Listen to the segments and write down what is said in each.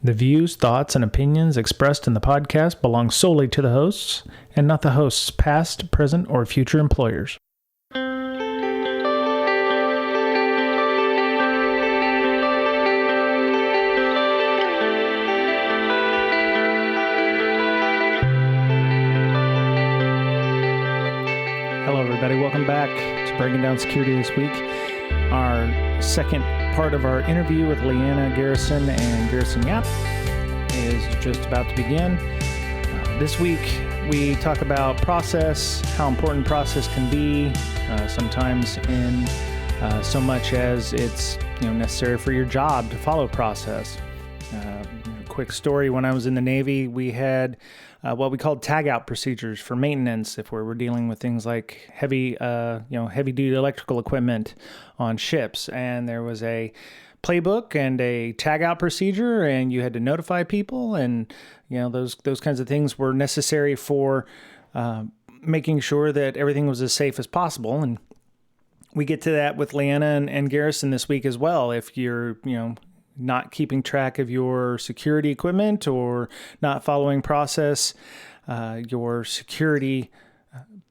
The views, thoughts, and opinions expressed in the podcast belong solely to the hosts and not the host's past, present, or future employers. Hello, everybody. Welcome back to Breaking Down Security This Week. Our second part of our interview with Leanna Garrison and Garrison Yap is just about to begin. This week, we talk about process, how important process can be, sometimes in so much as it's necessary for your job to follow process. Quick story, when I was in the Navy, we had what we called tag-out procedures for maintenance if we were dealing with things like heavy-duty electrical equipment on ships. And there was a playbook and a tag-out procedure, and you had to notify people, and those kinds of things were necessary for making sure that everything was as safe as possible. And we get to that with Leanna and Garrison this week as well. If you're not keeping track of your security equipment or not following process, your security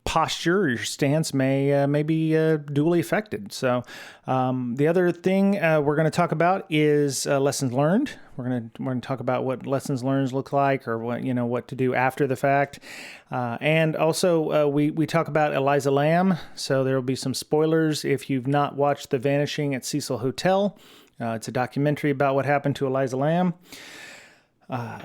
posture or your stance may be duly affected. So the other thing we're going to talk about is lessons learned. We're going to talk about what lessons learned look like, or what to do after the fact. And also we talk about Eliza Lamb. So there will be some spoilers if you've not watched The Vanishing at Cecil Hotel. It's a documentary about what happened to Eliza Lamb.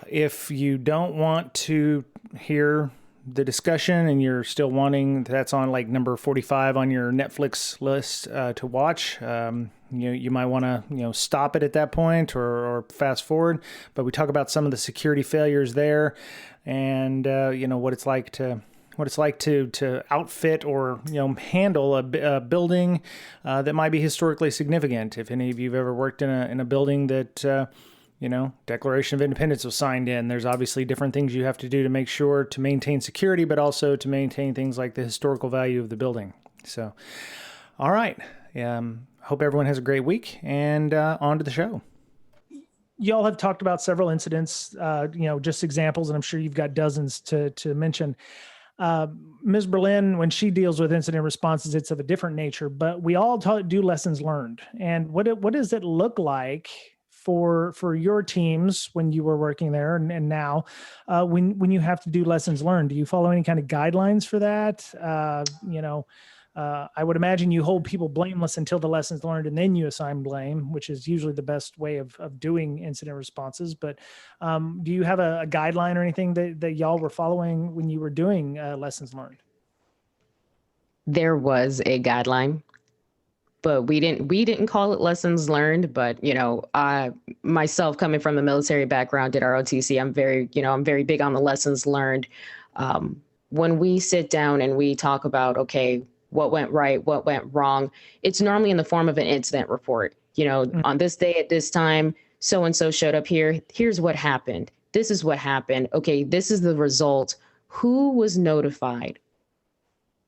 If you don't want to hear the discussion and you're still wanting, that's on like number 45 on your Netflix list to watch. You might want to stop it at that point or fast forward. But we talk about some of the security failures there, and what it's like to outfit or handle a building that might be historically significant. If any of you've ever worked in a building that Declaration of Independence was signed in, there's obviously different things you have to do to make sure to maintain security, but also to maintain things like the historical value of the building. So, all right. Hope everyone has a great week, and on to the show. Y'all have talked about several incidents, just examples, and I'm sure you've got dozens to mention. Ms. Berlin, when she deals with incident responses, it's of a different nature, but we all do lessons learned. And what does it look like for your teams when you were working there and now when you have to do lessons learned? Do you follow any kind of guidelines for that? I would imagine you hold people blameless until the lessons learned, and then you assign blame, which is usually the best way of doing incident responses. But do you have a guideline or anything that y'all were following when you were doing lessons learned? There was a guideline, but we didn't call it lessons learned. But I myself, coming from a military background, did ROTC. I'm very big on the lessons learned. When we sit down and we talk about, okay, what went right, what went wrong, it's normally in the form of an incident report. On this day at this time, so-and-so showed up here. Here's what happened. This is what happened. Okay, this is the result. Who was notified?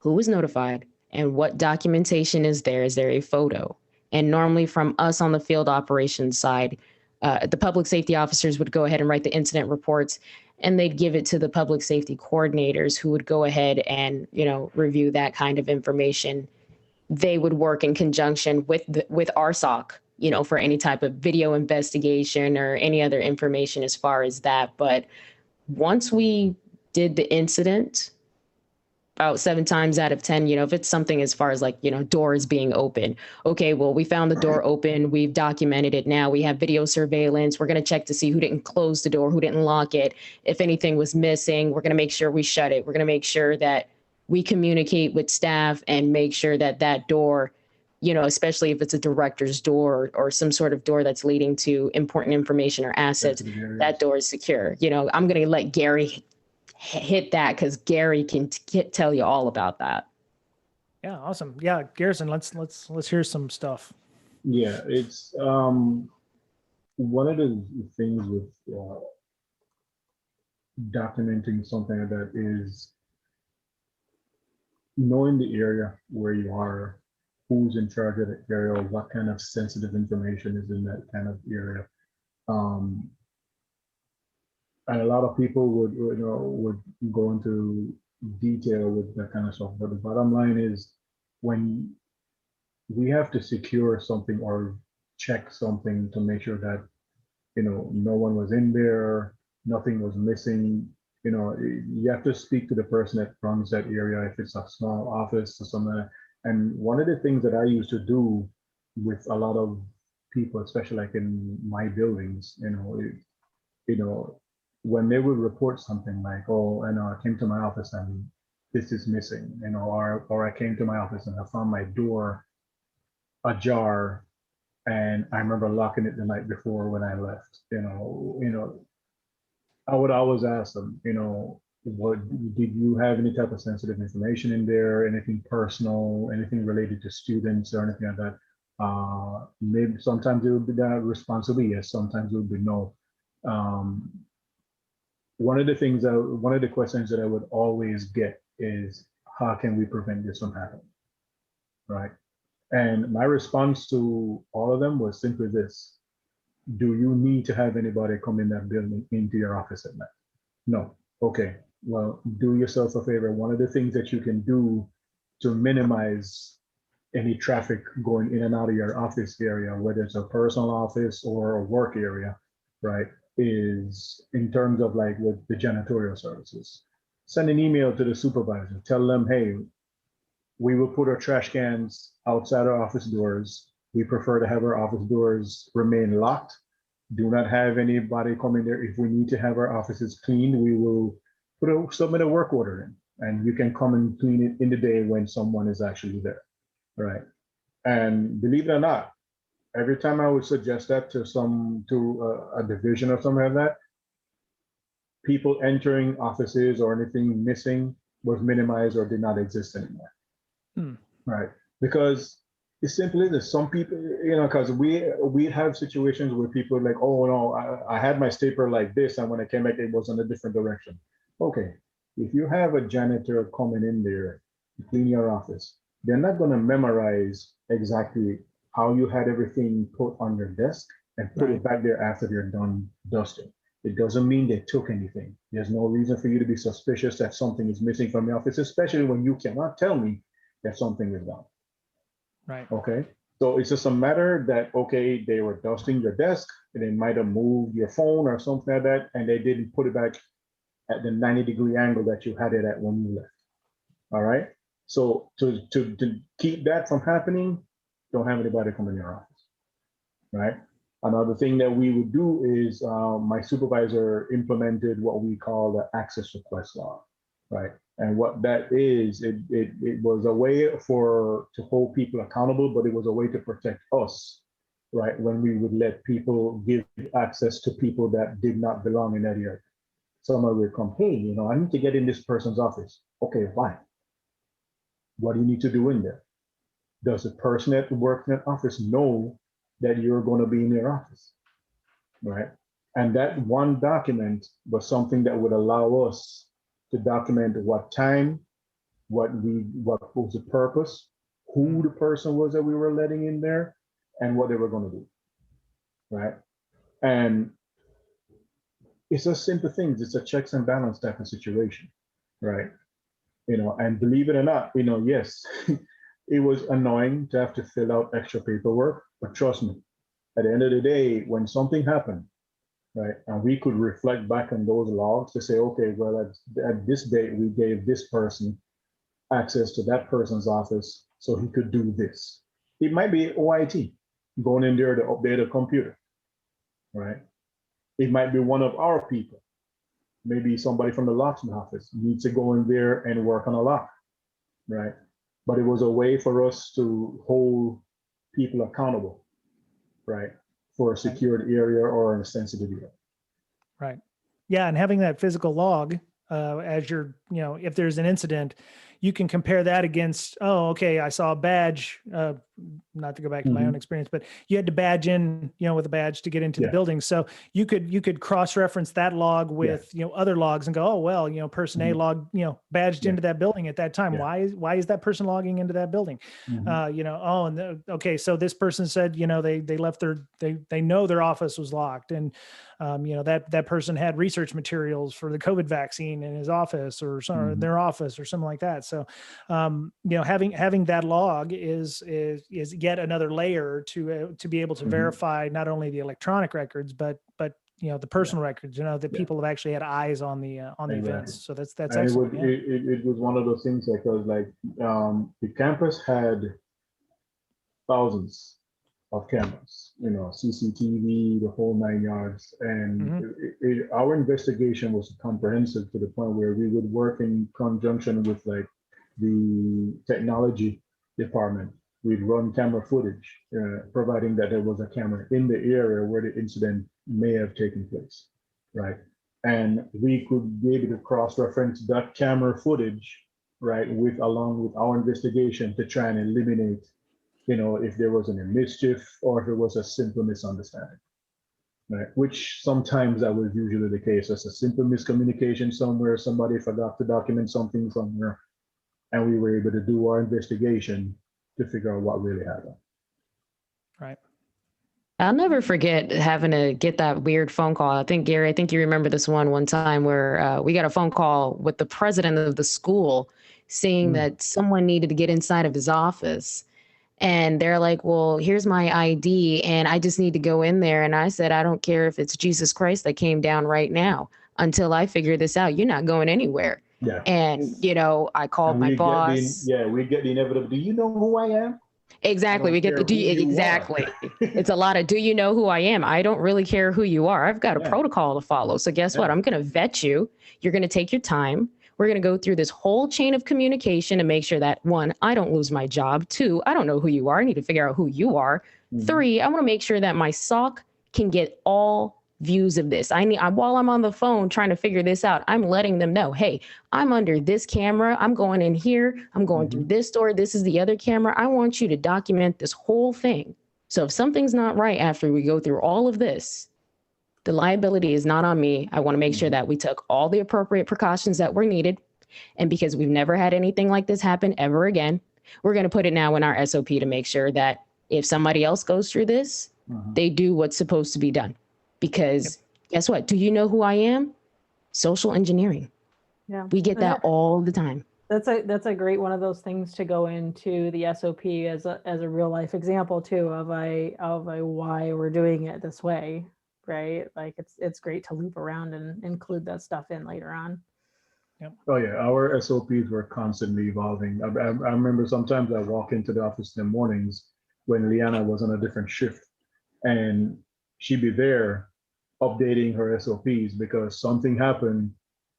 And what documentation is there? Is there a photo? And normally from us on the field operations side, the public safety officers would go ahead and write the incident reports, and they'd give it to the public safety coordinators, who would go ahead and, review that kind of information. They would work in conjunction with our SOC, for any type of video investigation or any other information as far as that. But once we did the incident, about 7 times out of 10, if it's something as far as doors being open. Okay, well, we found the door open. We've documented it now. We have video surveillance. We're going to check to see who didn't close the door, who didn't lock it. If anything was missing, we're going to make sure we shut it. We're going to make sure that we communicate with staff and make sure that door, especially if it's a director's door or some sort of door that's leading to important information or assets, that door is secure. I'm going to let Gary hit that, because Gary can tell you all about that. Yeah, awesome. Yeah, Garrison, let's hear some stuff. Yeah, it's one of the things with documenting something like that is knowing the area where you are, who's in charge of the area, or what kind of sensitive information is in that kind of area. And then also, when you're doing incident response, you want to make sure that you have a plan of action. So, and a lot of people would go into detail with that kind of stuff. But the bottom line is, when we have to secure something or check something to make sure that no one was in there, nothing was missing. You have to speak to the person that runs that area if it's a small office or something. And one of the things that I used to do with a lot of people, especially like in my buildings, when they would report something like, oh, I came to my office and this is missing, or I came to my office and I found my door ajar and I remember locking it the night before when I left. I would always ask them, what did you have any type of sensitive information in there, anything personal, anything related to students or anything like that? Maybe sometimes it would be that responsibly, yes, sometimes it would be no. One of the questions that I would always get is, how can we prevent this from happening? Right. And my response to all of them was simply this: do you need to have anybody come in that building into your office at night? No. Okay. Well, do yourself a favor. One of the things that you can do to minimize any traffic going in and out of your office area, whether it's a personal office or a work area, right, is in terms of like with the janitorial services. Send an email to the supervisor. Tell them, hey, we will put our trash cans outside our office doors. We prefer to have our office doors remain locked. Do not have anybody come in there. If we need to have our offices cleaned, we will submit a work order in, and you can come and clean it in the day when someone is actually there, right? And believe it or not, every time I would suggest that to a division or something like that, people entering offices or anything missing was minimized or did not exist anymore. Right? Because it's simply that some people, because we have situations where people are like, oh no, I had my stapler like this, and when I came back, it was in a different direction. Okay, if you have a janitor coming in there to clean your office, they're not going to memorize exactly how you had everything put on your desk and put it back there after you're done dusting. It doesn't mean they took anything. There's no reason for you to be suspicious that something is missing from your office, especially when you cannot tell me that something is gone. Right. Okay. So it's just a matter that, okay, they were dusting your desk and they might have moved your phone or something like that, and they didn't put it back at the 90-degree angle that you had it at when you left. All right. So to keep that from happening, don't have anybody come in your office. Right. Another thing that we would do is my supervisor implemented what we call the access request law. Right. And what that is, it was a way to hold people accountable, but it was a way to protect us, right? When we would let people give access to people that did not belong in that area. Someone would come, hey, I need to get in this person's office. Okay, why? What do you need to do in there? Does the person that works in that office know that you're going to be in their office, right? And that one document was something that would allow us to document what time, what was the purpose, who the person was that we were letting in there, and what they were going to do, right? And it's a simple thing. It's a checks and balance type of situation, right? And believe it or not, yes, it was annoying to have to fill out extra paperwork, but trust me, at the end of the day, when something happened, right, and we could reflect back on those logs to say, okay, well, at this date, we gave this person access to that person's office so he could do this. It might be OIT, going in there to update a computer, right? It might be one of our people. Maybe somebody from the Locksmith office needs to go in there and work on a lock, right? But it was a way for us to hold people accountable, right, for a secured area or a sensitive area. Right. Yeah. And having that physical log as you're, if there's an incident, you can compare that against, oh, okay, I saw a badge, not to go back to my own experience, but you had to badge in, with a badge to get into the building. So you could cross-reference that log with, other logs and go, oh, well, person A logged, badged into that building at that time. Why is that person logging into that building? Okay, so this person said, they left they know their office was locked. And that person had research materials for the COVID vaccine in his office or their office or something like that. So, having that log is yet another layer to be able to verify not only the electronic records, but the personal records, that people have actually had eyes on the events. So that's and excellent. It was one of those things because the campus had thousands of cameras, CCTV, the whole 9 yards. And our investigation was comprehensive to the point where we would work in conjunction with the technology department. We'd run camera footage, providing that there was a camera in the area where the incident may have taken place, right? And we could be able to cross-reference that camera footage, right, along with our investigation to try and eliminate, if there was any mischief or if it was a simple misunderstanding, right? Which sometimes that was usually the case. It's a simple miscommunication somewhere, somebody forgot to document something somewhere, and we were able to do our investigation to figure out what really happened. Right. I'll never forget having to get that weird phone call. Gary, I think you remember this one time where we got a phone call with the president of the school saying that someone needed to get inside of his office. And they're like, well, here's my ID and I just need to go in there. And I said, I don't care if it's Jesus Christ that came down right now. Until I figure this out, you're not going anywhere. Yeah. And, I called my boss. We get the inevitable, do you know who I am? Exactly. We get the exactly. It's a lot of, do you know who I am? I don't really care who you are. I've got a protocol to follow. So guess what? I'm going to vet you. You're going to take your time. We're going to go through this whole chain of communication to make sure that 1, I don't lose my job. 2, I don't know who you are. I need to figure out who you are. 3, I want to make sure that my SOC can get all views of this. While I'm on the phone trying to figure this out, I'm letting them know, hey, I'm under this camera. I'm going in here. I'm going through this door. This is the other camera. I want you to document this whole thing. So if something's not right after we go through all of this, the liability is not on me. I want to make sure that we took all the appropriate precautions that were needed. And because we've never had anything like this happen ever again, we're going to put it now in our SOP to make sure that if somebody else goes through this, they do what's supposed to be done. Because guess what? Do you know who I am? Social engineering. Yeah, we get that all the time. That's a great one of those things to go into the SOP as a real life example too of a why we're doing it this way, right? Like it's great to loop around and include that stuff in later on. Yep. Oh yeah, our SOPs were constantly evolving. I remember sometimes I walk into the office in the mornings when Leanna was on a different shift, and she'd be there updating her SOPs because something happened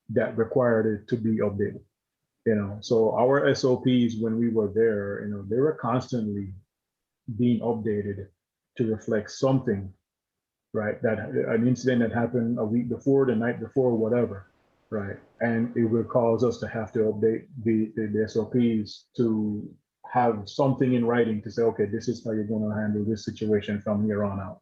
that required it to be updated. So our SOPs when we were there, they were constantly being updated to reflect something, right? That an incident that happened a week before, the night before, whatever, right? And it would cause us to have to update the SOPs to have something in writing to say, okay, this is how you're going to handle this situation from here on out.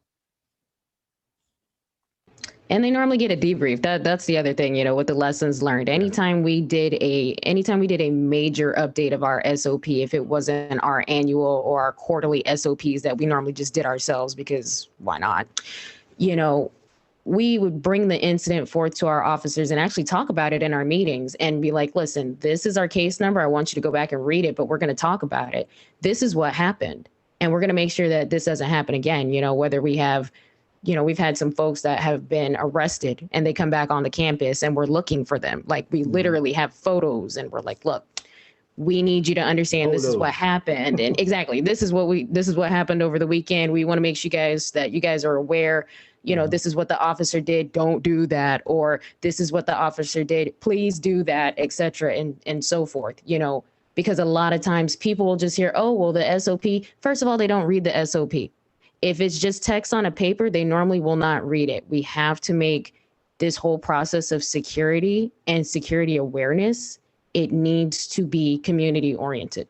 And they normally get a debrief. That's the other thing, with the lessons learned. Anytime we did a major update of our SOP, if it wasn't our annual or our quarterly SOPs that we normally just did ourselves, because why not? We would bring the incident forth to our officers and actually talk about it in our meetings and be like, listen, this is our case number. I want you to go back and read it, but we're going to talk about it. This is what happened. And we're going to make sure that this doesn't happen again, whether we have we've had some folks that have been arrested and they come back on the campus and we're looking for them. Like we literally have photos and we're like, look, we need you to understand this is what happened. And exactly, this is what happened over the weekend. We want to make sure you guys are aware, this is what the officer did. Don't do that. Or this is what the officer did. Please do that, et cetera. And so forth, because a lot of times people will just hear, oh, well, the SOP, first of all, they don't read the SOP. If it's just text on a paper, they normally will not read it. We have to make this whole process of security and security awareness, it needs to be community oriented.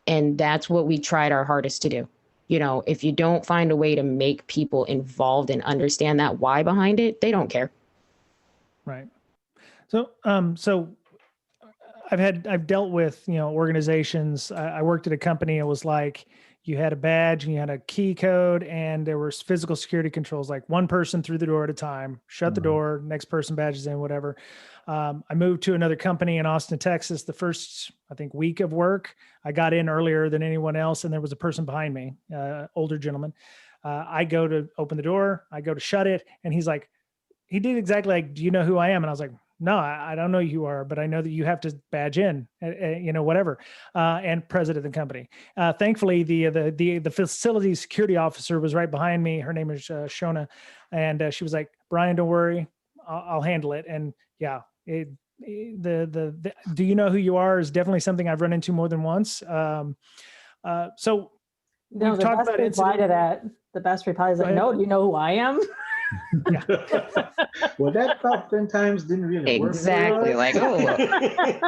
And that's what we tried our hardest to do. If you don't find a way to make people involved and understand that why behind it, they don't care. Right. So I've dealt with, organizations. I worked at a company. It was like, you had a badge and you had a key code, and there were physical security controls, like one person through the door at a time, shut the door, next person badges in, whatever. I moved to another company in Austin, Texas. The first, I think, week of work, I got in earlier than anyone else, and there was a person behind me, older gentleman. I go to open the door, I go to shut it, and he's like, he did exactly like, do you know who I am? And I was like, no, I don't know who you are, but I know that you have to badge in, whatever, and president of the company. Thankfully, the facility security officer was right behind me. Her name is Shona. And she was like, Brian, don't worry, I'll handle it. And yeah, the do you know who you are is definitely something I've run into more than once. So No, we've the talked best about reply to that, the best reply is like, no, do you know who I am? Well, that oftentimes didn't really work. Exactly. Like, oh,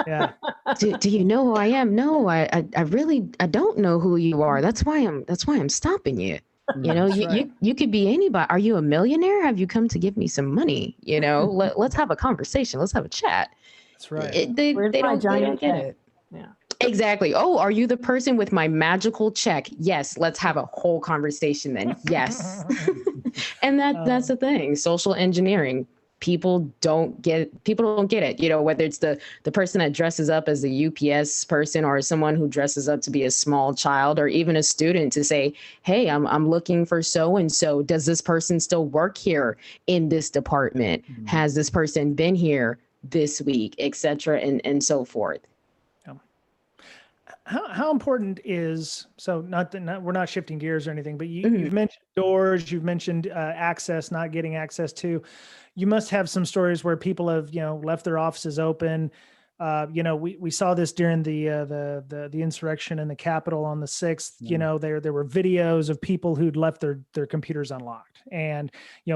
yeah. do you know who I am? No, I really, I don't know who you are. That's why I'm stopping you. You know, That's right. you could be anybody. Are you a millionaire? Have you come to give me some money? You know, let's have a conversation. Let's have a chat. That's right. They Where's my don't giant get check? it. Yeah. Exactly. Oh, are you the person with my magical check? Yes. Let's have a whole conversation then. Yes. And that's the thing. Social engineering. People don't get it. You know, whether it's the person that dresses up as a UPS person, or someone who dresses up to be a small child, or even a student to say, hey, I'm looking for so and so. Does this person still work here in this department? Has this person been here this week, etc., and so forth. How important is, so we're not shifting gears or anything, but you've mentioned doors, you've mentioned access, not getting access to. You must have some stories where people have, left their offices open. We saw this during the insurrection in the Capitol on the 6th. There were videos of people who'd left their computers unlocked, and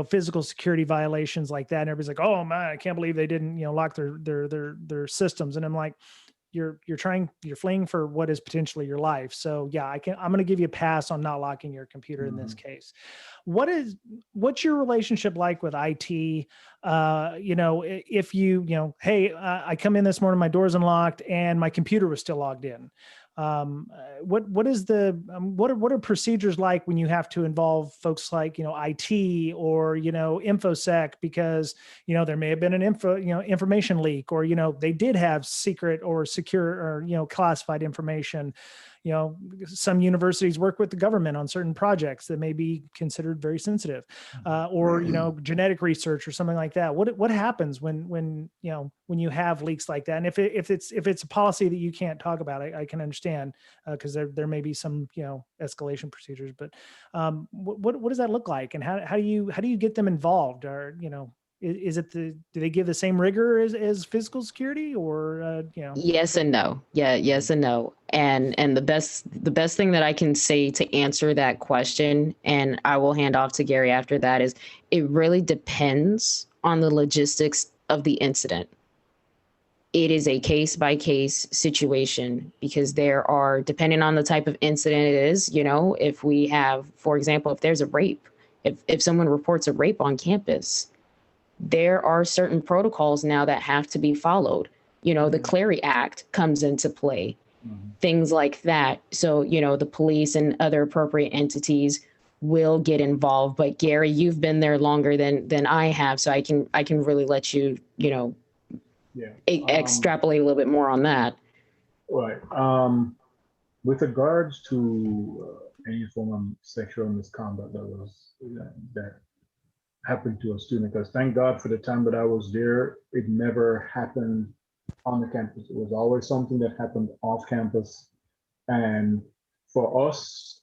physical security violations like that. And everybody's like, oh man, I can't believe they didn't lock their systems. And I'm like, you're fleeing for what is potentially your life. So yeah, I'm going to give you a pass on not locking your computer in this case. What's your relationship like with IT? If hey, I come in this morning, my door's unlocked and my computer was still logged in. What are procedures like when you have to involve folks like, IT or, InfoSec, because, there may have been an information leak, or, they did have secret or secure or, classified information. Some universities work with the government on certain projects that may be considered very sensitive, or, genetic research or something like that. What happens when you have leaks like that? And if it's a policy that you can't talk about, I can understand, because there may be some, escalation procedures, but what does that look like? And how do you get them involved? Or, do they give the same rigor as physical security, or Yes and no. Yeah, yes and no. And the best thing that I can say to answer that question, and I will hand off to Gary after that, is it really depends on the logistics of the incident. It is a case by case situation, because there are, depending on the type of incident it is, if we have, for example, if there's a rape, if someone reports a rape on campus, there are certain protocols now that have to be followed. The Clery Act comes into play, things like that. So, the police and other appropriate entities will get involved. But Gary, you've been there longer than I have, so I can really let you, extrapolate a little bit more on that. Right. With regards to any form of sexual misconduct that happened to a student, because thank God for the time that I was there, it never happened on the campus. It was always something that happened off campus. And for us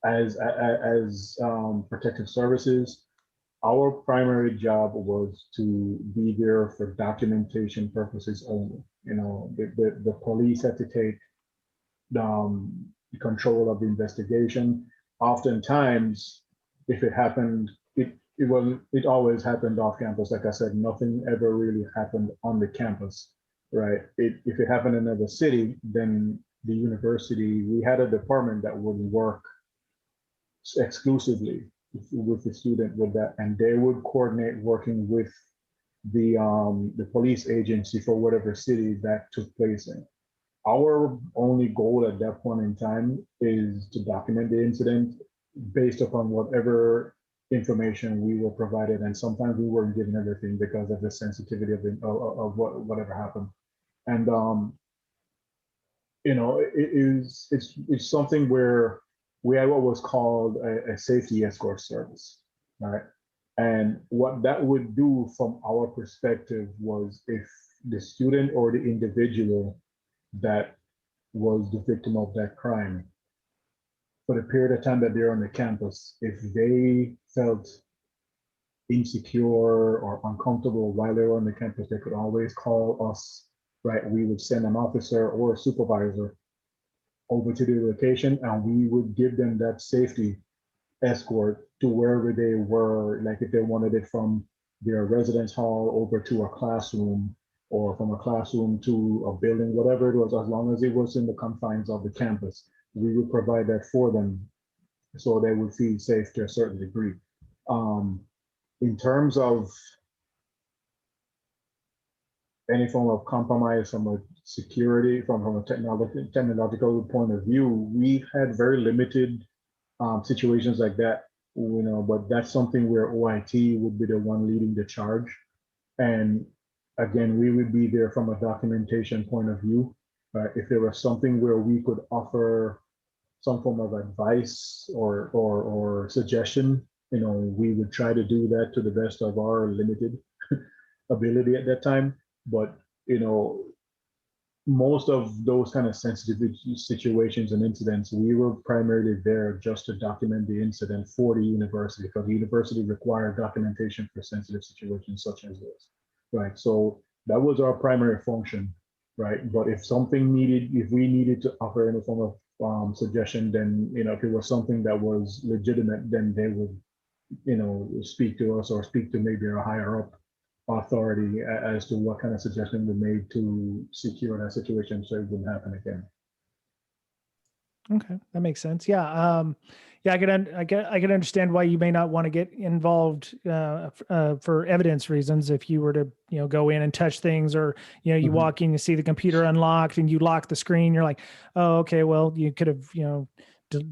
as protective services, our primary job was to be there for documentation purposes only. The police had to take the control of the investigation. Oftentimes, if it happened, it always happened off campus. Like I said, nothing ever really happened on the campus, right? If it happened in another city, then the university, we had a department that would work exclusively with the student with that, and they would coordinate working with the police agency for whatever city that took place in. our only goal at that point in time is to document the incident based upon whatever information we were provided, and sometimes we weren't given everything because of the sensitivity of whatever happened. And it's something where we had what was called a safety escort service, right? And what that would do from our perspective was, if the student or the individual that was the victim of that crime, for the period of time that they're on the campus, if they felt insecure or uncomfortable while they were on the campus, they could always call us, right? We would send an officer or a supervisor over to the location, and we would give them that safety escort to wherever they were, like if they wanted it from their residence hall over to a classroom, or from a classroom to a building, whatever it was, as long as it was in the confines of the campus, we would provide that for them so they would feel safe to a certain degree. In terms of any form of compromise from a security, from a technological point of view, we've had very limited situations like that, but that's something where OIT would be the one leading the charge. And again, we would be there from a documentation point of view. If there was something where we could offer some form of advice or suggestion, we would try to do that to the best of our limited ability at that time. But, most of those kind of sensitive situations and incidents, we were primarily there just to document the incident for the university, because the university required documentation for sensitive situations such as this, right? So that was our primary function, right? But if we needed to offer any form of suggestion, then, if it was something that was legitimate, then they would, speak to us or speak to maybe a higher up authority as to what kind of suggestion we made to secure that situation so it wouldn't happen again. Okay, that makes sense. Yeah, I can understand why you may not want to get involved for evidence reasons. If you were to, go in and touch things, or you walk in, you see the computer unlocked, and you lock the screen, you're like, oh, okay, well, you could have,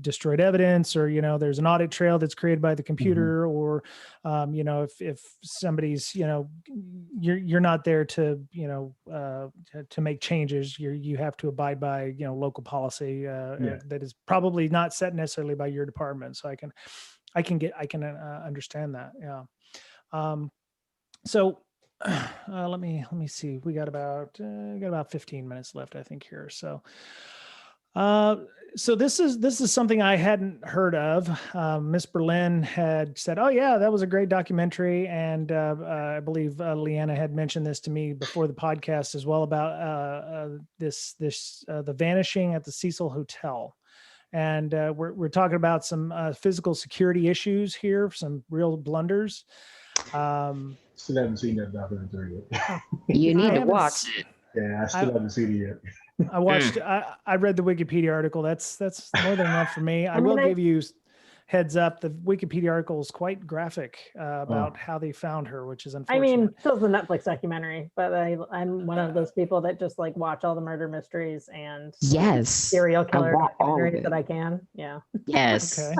destroyed evidence, or there's an audit trail that's created by the computer, or if somebody's you're not there to to make changes. You have to abide by local policy that is probably not set necessarily by your department. So I can understand that. Yeah. So let me see. We got about 15 minutes left, I think, here. So this is something I hadn't heard of. Miss Berlin had said, "Oh yeah, that was a great documentary," and I believe Leanna had mentioned this to me before the podcast as well, about the vanishing at the Cecil Hotel, and we're talking about some physical security issues here, some real blunders. Still haven't seen that documentary yet. You need to watch it. Yeah, I still haven't seen it yet. I watched. I read the Wikipedia article. That's more than enough for me. I will give you heads up. The Wikipedia article is quite graphic about how they found her, which is unfortunate. I mean, so is the Netflix documentary, but I'm one of those people that just like watch all the murder mysteries and serial killer documentaries that I can. Yeah. Yes. Okay.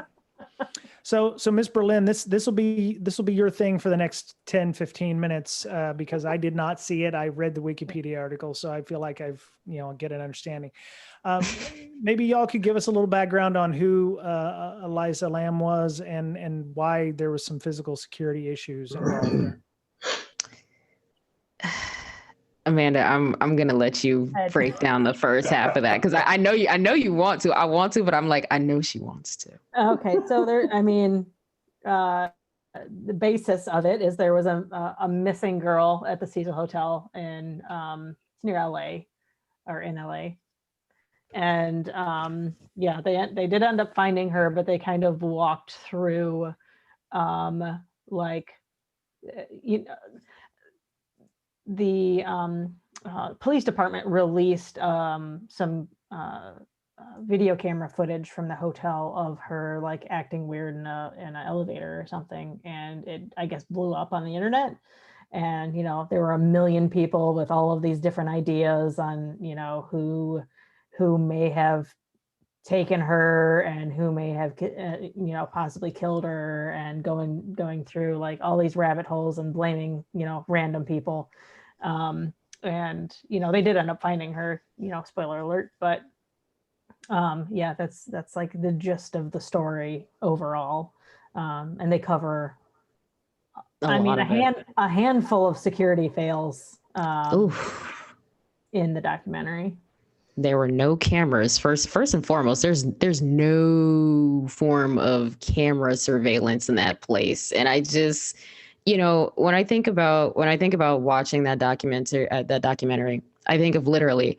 So Ms. Berlin, this will be your thing for the next 10, 15 minutes, because I did not see it. I read the Wikipedia article, so I feel like I've, get an understanding. Maybe y'all could give us a little background on who Eliza Lamb was and why there was some physical security issues involved there. Amanda, I'm gonna let you break down the first half of that, because I know you want to. I want to, but I'm like, I know she wants to. Okay, so the basis of it is there was a missing girl at the Cecil Hotel in near LA, or in LA, and they did end up finding her, but they kind of walked through the police department released some video camera footage from the hotel of her like acting weird in an elevator or something, and it, I guess, blew up on the internet. And there were a million people with all of these different ideas on who who may have taken her and who may have possibly killed her, and going through like all these rabbit holes and blaming random people, and they did end up finding her, spoiler alert, but yeah, that's like the gist of the story overall. And they cover a handful of security fails in the documentary. There were no cameras. First and foremost, there's no form of camera surveillance in that place. And I just, when I think about watching that documentary, I think of literally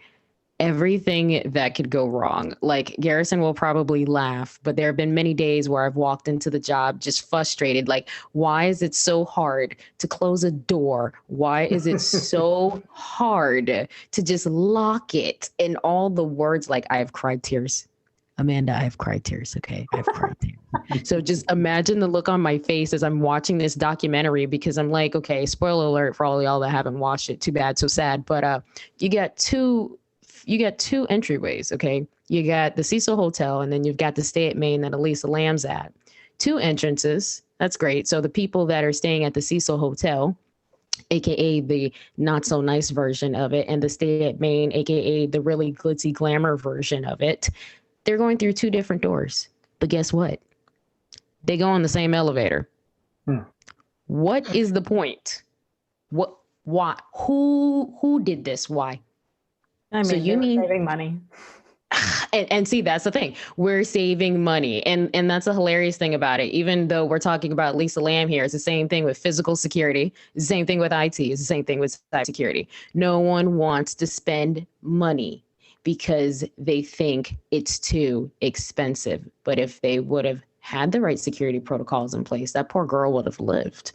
everything that could go wrong. Like, Garrison will probably laugh, but there have been many days where I've walked into the job just frustrated. Like, why is it so hard to close a door? Why is it so hard to just lock it? And all the words, like, I have cried tears. Amanda, I have cried tears. Okay. I've cried tears. So just imagine the look on my face as I'm watching this documentary, because I'm like, okay, spoiler alert for all y'all that haven't watched it. Too bad, so sad. But you got two entryways, okay? You got the Cecil Hotel, and then you've got the stay at Main that Elisa Lamb's at. 2 entrances. That's great. So the people that are staying at the Cecil Hotel, aka the not so nice version of it, and the stay at Main, aka the really glitzy glamour version of it, they're going through 2 different doors. But guess what? They go on the same elevator. What is the point? What? Why? Who did this? Why? I mean, so you mean saving money? And see, that's the thing. We're saving money. And that's a hilarious thing about it. Even though we're talking about Lisa Lam here, it's the same thing with physical security. It's the same thing with IT. It's the same thing with cybersecurity. No one wants to spend money because they think it's too expensive. But if they would have had the right security protocols in place, that poor girl would have lived,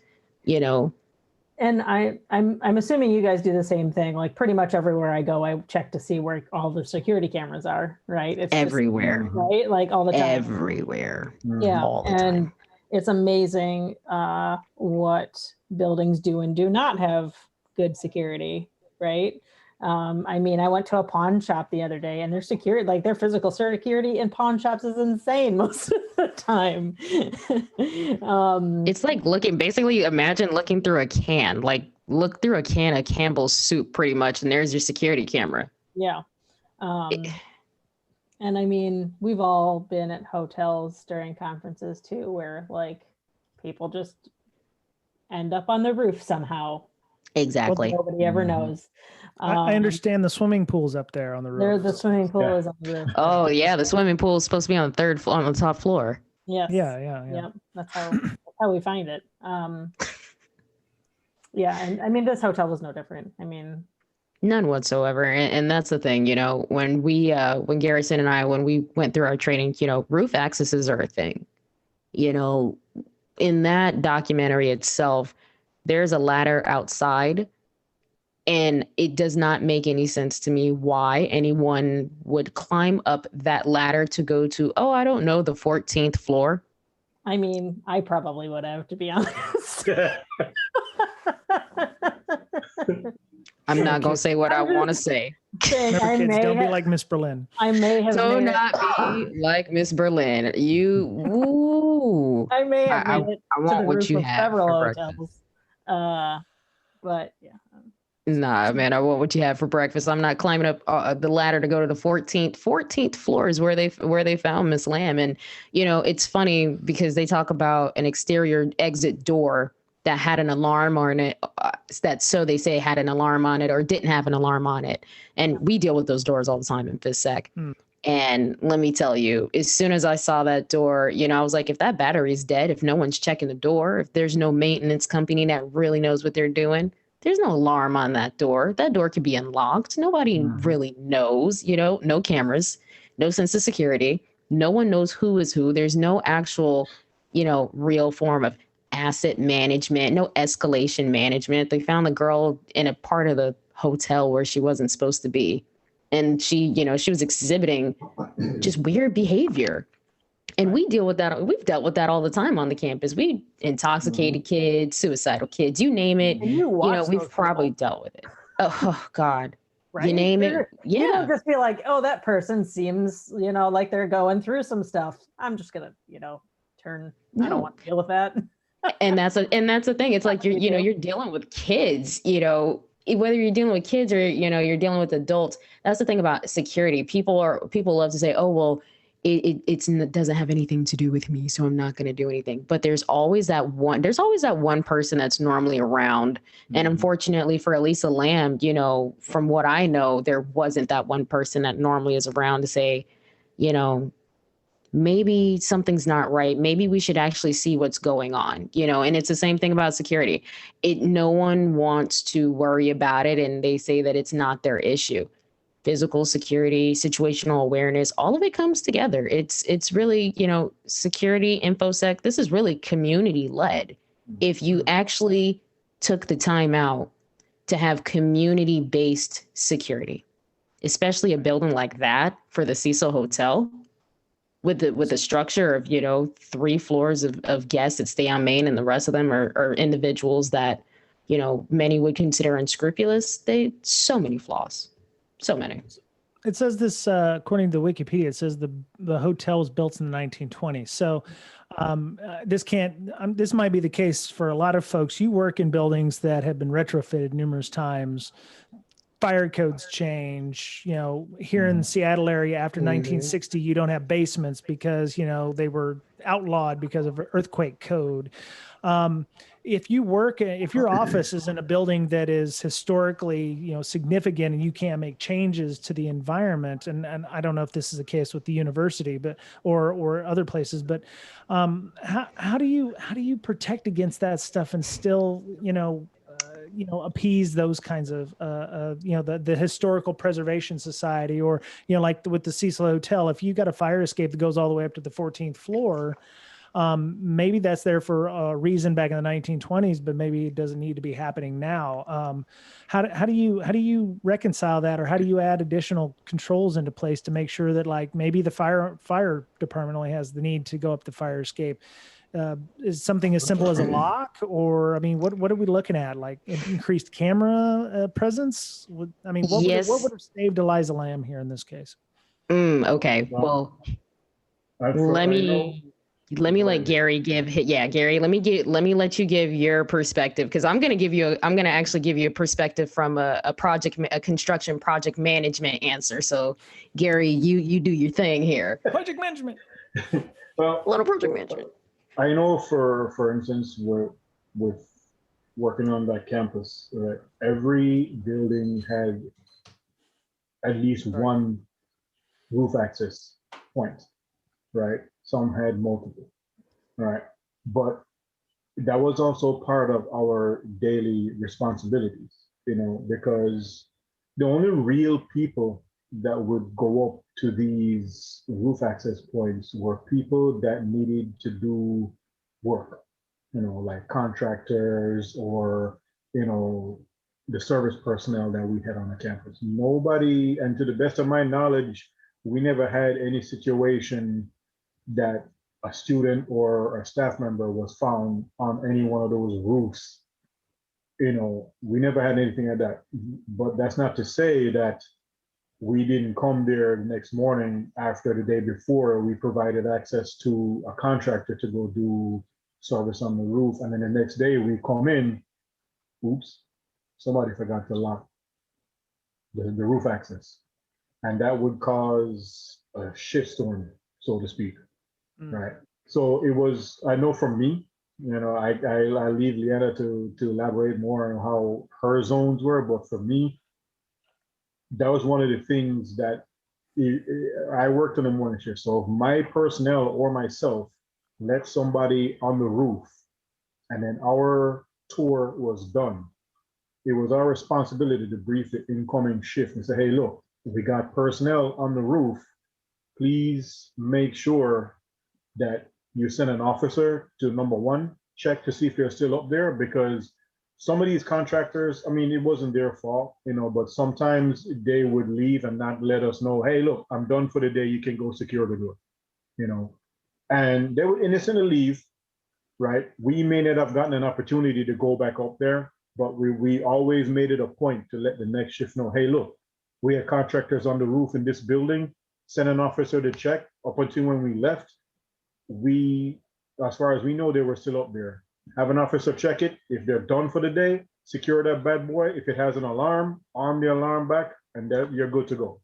And I'm assuming you guys do the same thing. Like, pretty much everywhere I go, I check to see where all the security cameras are, right? It's everywhere, just, right? Like, all the time. Everywhere. Yeah. All the and time. It's amazing what buildings do and do not have good security, right? I mean, I went to a pawn shop the other day, and their security, like their physical security in pawn shops, is insane most of the time. It's like imagine looking through a can, like look through a can of Campbell's soup pretty much, and there's your security camera. Yeah. And I mean, we've all been at hotels during conferences too, where like people just end up on the roof somehow. Exactly. Nobody ever knows. I understand the swimming pool's up there on the roof. The swimming pool is on the roof. Oh yeah, the swimming pool is supposed to be on the 3rd floor, on the top floor. Yes. Yeah. That's how we find it. Yeah, and I mean, this hotel was no different. I mean, none whatsoever. And that's the thing, when when Garrison and I, when we went through our training, roof accesses are a thing. In that documentary itself, there's a ladder outside, and it does not make any sense to me why anyone would climb up that ladder to go to, I don't know, the 14th floor. I mean, I probably would have, to be honest. I'm not going to say what I want to say. Remember, kids, don't be like Miss Berlin. I may have. Do not be like Miss Berlin. I may have. I want what you have for breakfast. But yeah. Nah, man, I want what you have for breakfast. I'm not climbing up the ladder to go to the 14th floor is where they found Miss Lamb. And, it's funny because they talk about an exterior exit door that had an alarm on it. So they say had an alarm on it or didn't have an alarm on it. And we deal with those doors all the time in PhysSec. And let me tell you, as soon as I saw that door, I was like, if that battery's dead, if no one's checking the door, if there's no maintenance company that really knows what they're doing, there's no alarm on that door. That door could be unlocked. Nobody really knows, no cameras, no sense of security. No one knows who is who. There's no actual, real form of asset management, no escalation management. They found the girl in a part of the hotel where she wasn't supposed to be. And she was exhibiting just weird behavior. And we deal with that. We've dealt with that all the time on the campus. We intoxicated kids, suicidal kids, you name it. We've probably dealt with it. Oh God. right? You name it. You don't Yeah. just be like, oh, that person seems, like they're going through some stuff. I'm just gonna, turn. I don't No. want to deal with that. And that's the thing. It's like you're dealing with kids, whether you're dealing with kids or you're dealing with adults. That's the thing about security. People love to say, oh well, it doesn't have anything to do with me, so I'm not going to do anything. But there's always that one person that's normally around. And unfortunately for Elisa Lamb, from what I know, there wasn't that one person that normally is around to say, maybe something's not right. Maybe we should actually see what's going on, and it's the same thing about security. No one wants to worry about it. And they say that it's not their issue. Physical security, situational awareness, all of it comes together. It's really, security, InfoSec, this is really community led. If you actually took the time out to have community based security, especially a building like that for the Cecil Hotel, with the structure of 3 floors of guests that stay on main, and the rest of them are individuals that many would consider unscrupulous. So many flaws, so many. It says this, according to Wikipedia, it says the hotel was built in the 1920s. So this might be the case for a lot of folks. You work in buildings that have been retrofitted numerous times. Fire codes change, here in the Seattle area after 1960, you don't have basements because, they were outlawed because of earthquake code. If your office is in a building that is historically, significant and you can't make changes to the environment, and I don't know if this is the case with the university, but, or other places, but how do you protect against that stuff and still, appease those kinds of, the Historical Preservation Society, or, like with the Cecil Hotel, if you got a fire escape that goes all the way up to the 14th floor, maybe that's there for a reason back in the 1920s, but maybe it doesn't need to be happening now. How do you reconcile that, or how do you add additional controls into place to make sure that, like, maybe the fire department only has the need to go up the fire escape? Is something as simple as a lock, or what are we looking at? Like increased camera presence? What Yes. would have saved Eliza Lamb here in this case? Okay, well, let me let Gary give. Gary, let me let you give your perspective, because I'm going to actually give you a perspective from a construction project management answer. So Gary, you do your thing here. Project management. Well, A little project management. I know for instance, with working on that campus, right, every building had at least one roof access point, right? Some had multiple, right? But that was also part of our daily responsibilities, because the only real people that would go up to these roof access points were people that needed to do work, like contractors or, the service personnel that we had on the campus. Nobody, and to the best of my knowledge, we never had any situation that a student or a staff member was found on any one of those roofs. We never had anything like that. But that's not to say that we didn't come there the next morning after the day before. We provided access to a contractor to go do service on the roof. And then the next day we come in, oops, somebody forgot to lock the roof access. And that would cause a shitstorm, so to speak. Right. So it was, I know for me, I leave Leanna to elaborate more on how her zones were, but for me, that was one of the things that I worked on the morning shift. So if my personnel or myself let somebody on the roof and then our tour was done, it was our responsibility to brief the incoming shift and say, hey, look, we got personnel on the roof. Please make sure that you send an officer to, number one, check to see if you're still up there, because some of these contractors, it wasn't their fault, but sometimes they would leave and not let us know, hey, look, I'm done for the day, you can go secure the door, and they would innocently leave, right? We may not have gotten an opportunity to go back up there, but we always made it a point to let the next shift know, hey, look, We had contractors on the roof in this building, send an officer to check. Up until when we left, as far as we know, they were still up there. Have an officer check it. If they're done for the day, secure that bad boy. If it has an alarm, arm the alarm back, and then you're good to go,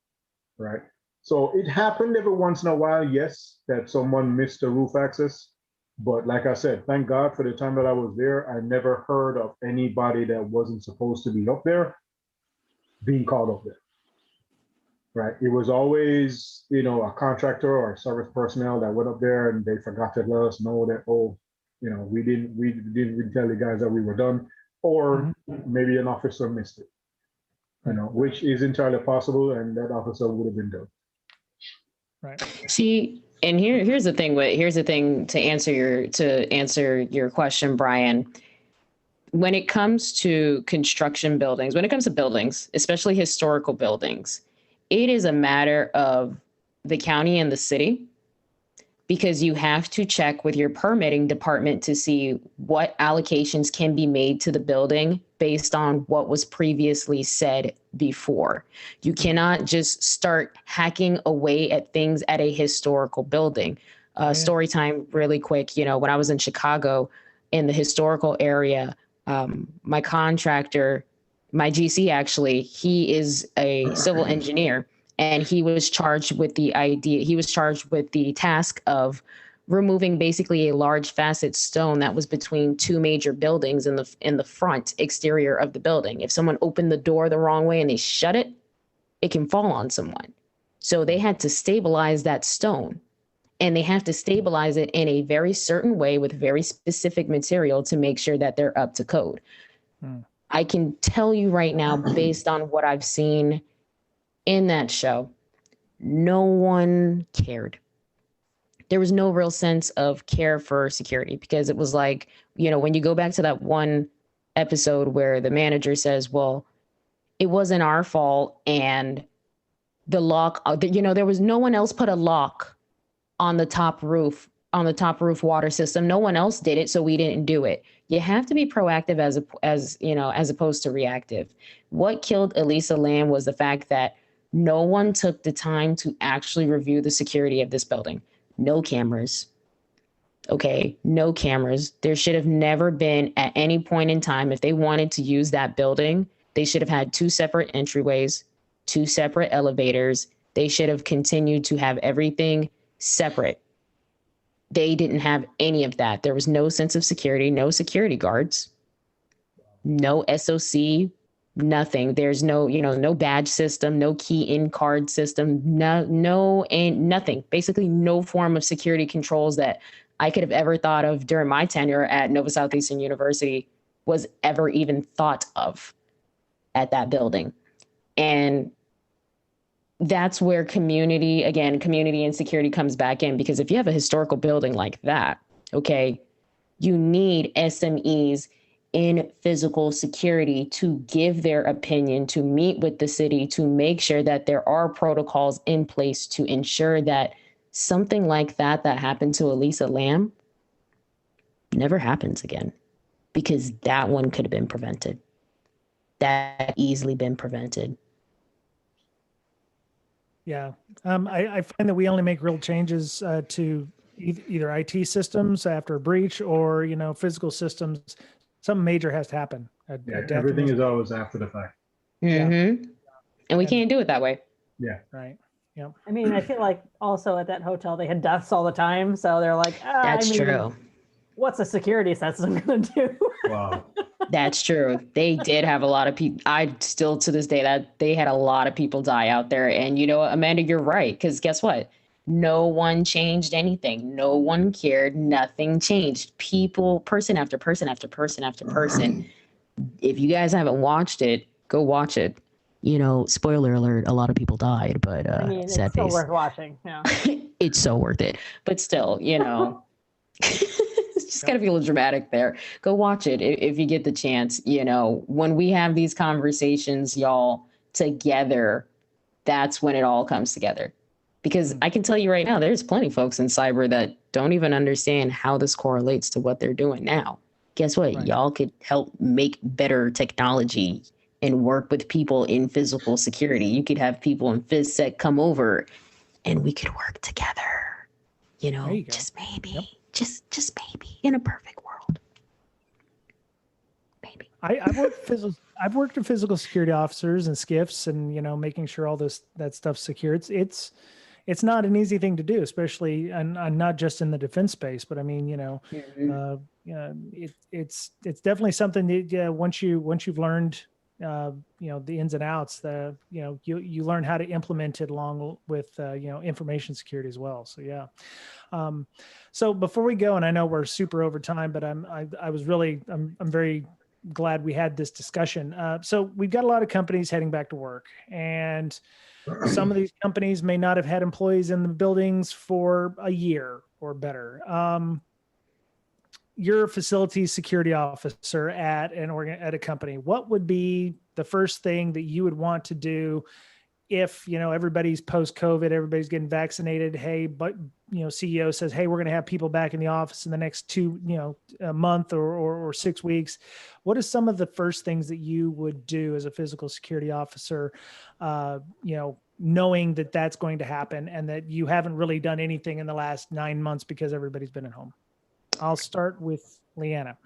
right? So it happened every once in a while, yes, that someone missed the roof access. But like I said, thank God for the time that I was there, I never heard of anybody that wasn't supposed to be up there being called up there, right? It was always, a contractor or service personnel that went up there and they forgot to let us know that, we didn't tell the guys that we were done, or maybe an officer missed it, which is entirely possible, and that officer would have been done. Right. See, and here's the thing to answer your question, Brian. When it comes to construction buildings, when it comes to buildings, especially historical buildings, it is a matter of the county and the city, because you have to check with your permitting department to see what allocations can be made to the building based on what was previously said before. You cannot just start hacking away at things at a historical building. Story time really quick. When I was in Chicago in the historical area, my contractor, my GC actually, he is a civil engineer. And he was charged with the task of removing basically a large facet stone that was between two major buildings in the front exterior of the building. If someone opened the door the wrong way and they shut it, it can fall on someone. So they had to stabilize that stone, and they have to stabilize it in a very certain way with very specific material to make sure that they're up to code. I can tell you right now, based on what I've seen in that show, no one cared. There was no real sense of care for security, because it was like, when you go back to that one episode where the manager says, well, it wasn't our fault, and the lock, there was no one else put a lock on the top roof water system. No one else did it, so we didn't do it. You have to be proactive as opposed to reactive. What killed Elisa Lam was the fact that no one took the time to actually review the security of this building. No cameras. Okay, no cameras. There should have never been, at any point in time, if they wanted to use that building, they should have had 2 separate entryways, 2 separate elevators. They should have continued to have everything separate. They didn't have any of that. There was no sense of security, no security guards, no SOC, nothing. There's no badge system, no key in card system, nothing. Basically no form of security controls that I could have ever thought of during my tenure at Nova Southeastern University was ever even thought of at that building. And that's where community and security comes back in, because if you have a historical building like that, okay, you need SMEs in physical security to give their opinion, to meet with the city, to make sure that there are protocols in place to ensure that something like that happened to Elisa Lam never happens again, because that one could have been prevented. That easily been prevented. Yeah. I find that we only make real changes to either IT systems after a breach or, physical systems. Something major has to happen. Everything is always after the fact. Mm-hmm. Yeah. And we can't do it that way. Yeah. Right. Yeah. I mean, I feel like also at that hotel, they had deaths all the time. So they're like, that's true. What's a security system going to do? Wow. That's true. They did have a lot of people. I still, to this day, that they had a lot of people die out there. And Amanda, you're right. Because guess what? No one changed anything. No one cared. Nothing changed. People, person after person after person after person. If you guys haven't watched it, go watch it. Spoiler alert, a lot of people died, but it's still worth watching. Yeah. It's so worth it. But still, it's just got to be a little dramatic there. Go watch it if you get the chance. When we have these conversations, y'all, together, that's when it all comes together. Because I can tell you right now, there's plenty of folks in cyber that don't even understand how this correlates to what they're doing now. Guess what? Right. Y'all could help make better technology and work with people in physical security. You could have people in PhysSec come over and we could work together, you know, There you go. just maybe, Yep. just maybe in a perfect world. Maybe. I've worked with physical security officers and SCIFs, and you know, making sure all that stuff's secure. It's not an easy thing to do, especially and not just in the defense space, but I mean, you know, it's definitely something that once you've learned, you know, the ins and outs, you know, you learn how to implement it along with you know, information security as well. So yeah. So before we go, and I know we're super over time, but I'm very glad we had this discussion. So we've got a lot of companies heading back to work, and some of these companies may not have had employees in the buildings for a year or better. You're a facilities security officer at a company. What would be the first thing that you would want to do if, you know, everybody's post-COVID, everybody's getting vaccinated? Hey, but you know, CEO says, hey, we're going to have people back in the office in the next a month or 6 weeks. What are some of the first things that you would do as a physical security officer, you know, knowing that that's going to happen and that you haven't really done anything in the last 9 months because everybody's been at home? I'll start with Leanna.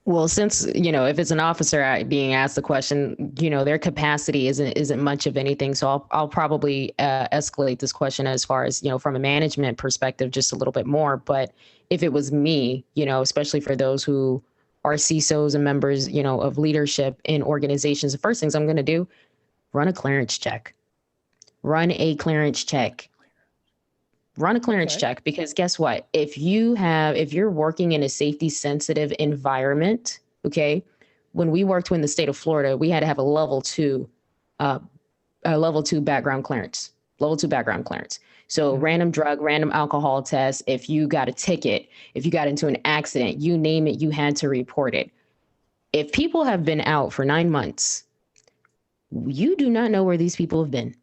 Well, since, you know, if it's an officer being asked the question, you know, their capacity isn't much of anything. So I'll probably escalate this question as far as, you know, from a management perspective, just a little bit more. But if it was me, you know, especially for those who are CISOs and members, you know, of leadership in organizations, the first things I'm going to do, run a clearance check. Run a clearance check. Run a clearance check, because guess what? If you're working in a safety sensitive environment, okay, when we worked in the state of Florida, we had to have a level 2 background clearance, So random drug, random alcohol test. If you got a ticket, if you got into an accident, you name it, you had to report it. If people have been out for 9 months, you do not know where these people have been.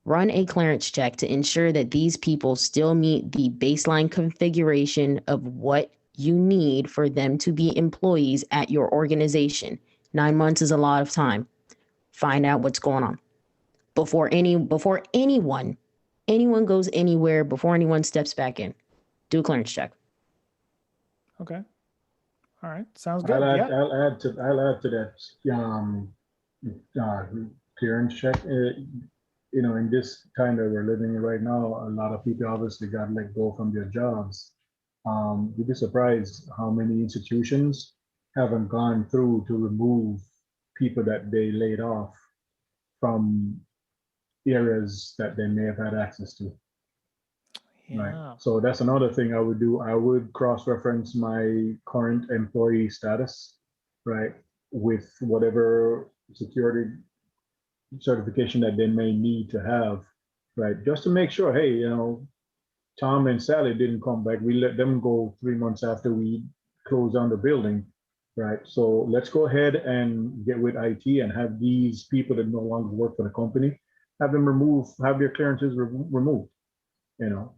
Run a clearance check to ensure that these people still meet the baseline configuration of what you need for them to be employees at your organization. 9 months is a lot of time. Find out what's going on before anyone goes anywhere, before anyone steps back in. Do a clearance check. Okay. All right. Sounds good. I'll add to that clearance check. You know, in this time that we're living in right now, a lot of people obviously got let go from their jobs. You'd be surprised how many institutions haven't gone through to remove people that they laid off from areas that they may have had access to. Yeah. Right. So that's another thing I would do. I would cross-reference my current employee status, right, with whatever security certification that they may need to have, right, just to make sure, hey, you know, Tom and Sally didn't come back. We let them go 3 months after we closed down the building, right? So let's go ahead and get with IT and have these people that no longer work for the company, have their clearances removed, you know.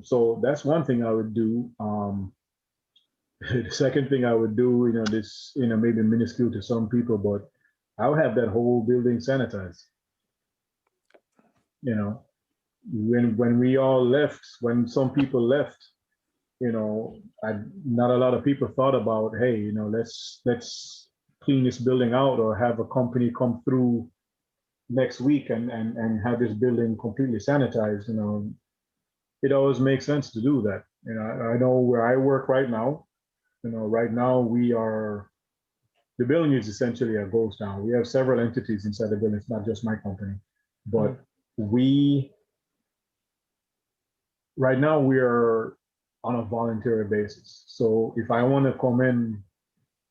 So that's one thing I would do. The second thing I would do, you know, this, you know, maybe minuscule to some people, but I'll have that whole building sanitized. You know, when we all left, when some people left, you know, not a lot of people thought about, hey, you know, let's clean this building out, or have a company come through next week and have this building completely sanitized. You know, it always makes sense to do that. You know, I know where I work right now. You know, right now the building is essentially a ghost town. We have several entities inside the building. It's not just my company, but right now we are on a voluntary basis. So if I want to come in